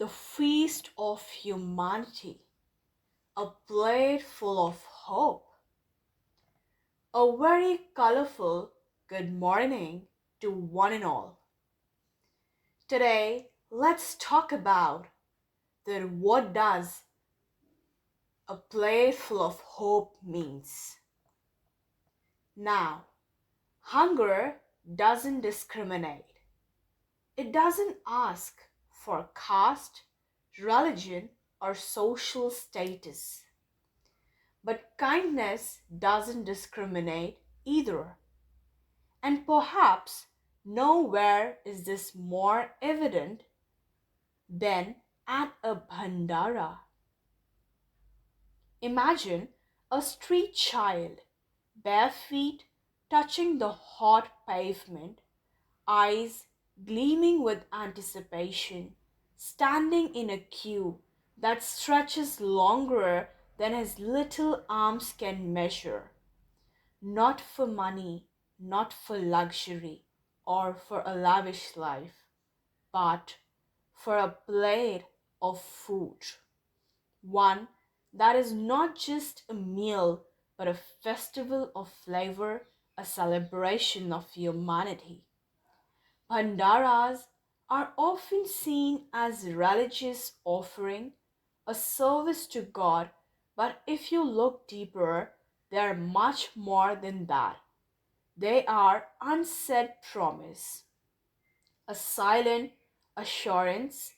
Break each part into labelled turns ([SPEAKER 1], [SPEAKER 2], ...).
[SPEAKER 1] the feast of humanity, a plate full of hope. A very colorful good morning to one and all. Today, let's talk about what does a plate full of hope means. Now, hunger doesn't discriminate. It doesn't ask for caste, religion, or social status. But kindness doesn't discriminate either. And perhaps nowhere is this more evident than at a bhandara. Imagine a street child, bare feet touching the hot pavement, eyes gleaming with anticipation, standing in a queue that stretches longer than his little arms can measure. Not for money, not for luxury or for a lavish life, but for a plate of food. One that is not just a meal, but a festival of flavor, a celebration of humanity. Bhandaras are often seen as religious offering, a service to God, but if you look deeper, they are much more than that. They are unsaid promise, a silent assurance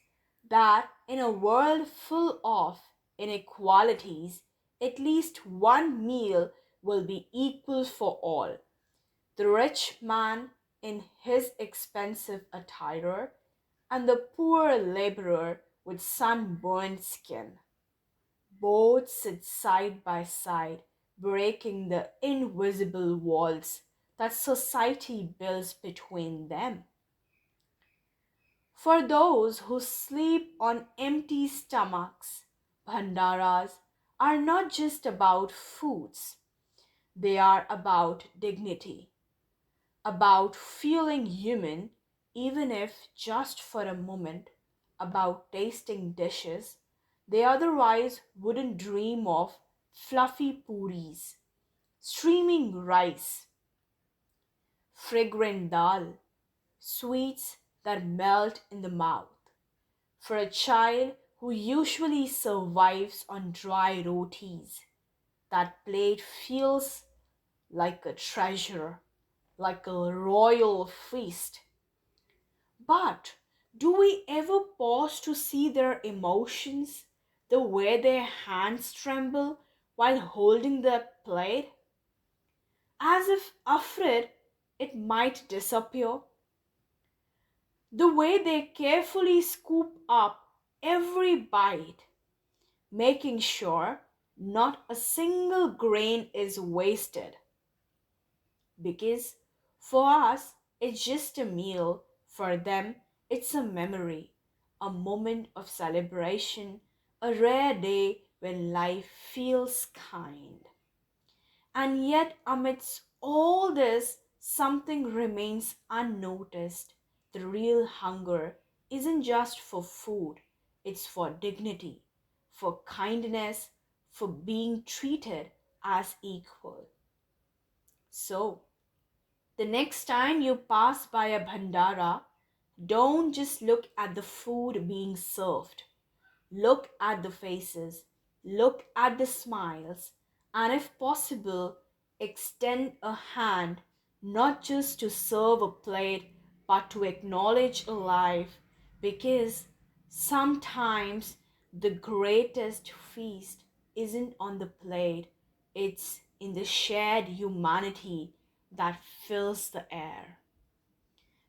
[SPEAKER 1] that in a world full of inequalities, at least one meal will be equal for all. The rich man in his expensive attire, and the poor laborer with sunburned skin. Both sit side by side, breaking the invisible walls that society builds between them. For those who sleep on empty stomachs, bhandaras are not just about foods, they are about dignity, about feeling human, even if just for a moment, about tasting dishes they otherwise wouldn't dream of, fluffy puris, streaming rice, fragrant dal, sweets that melt in the mouth. For a child who usually survives on dry rotis, that plate feels like a treasure, like a royal feast. But do we ever pause to see their emotions, the way their hands tremble while holding the plate, as if afraid it might disappear? The way they carefully scoop up every bite, making sure not a single grain is wasted. Because for us, it's just a meal, for them, it's a memory, a moment of celebration, a rare day when life feels kind. And yet, amidst all this, something remains unnoticed. The real hunger isn't just for food, it's for dignity, for kindness, for being treated as equal. So, the next time you pass by a bhandara, don't just look at the food being served. Look at the faces, look at the smiles, and if possible, extend a hand not just to serve a plate but to acknowledge a life, because sometimes the greatest feast isn't on the plate, it's in the shared humanity that fills the air.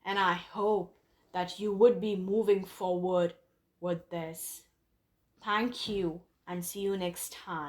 [SPEAKER 1] And I hope that you would be moving forward with this. Thank you and see you next time.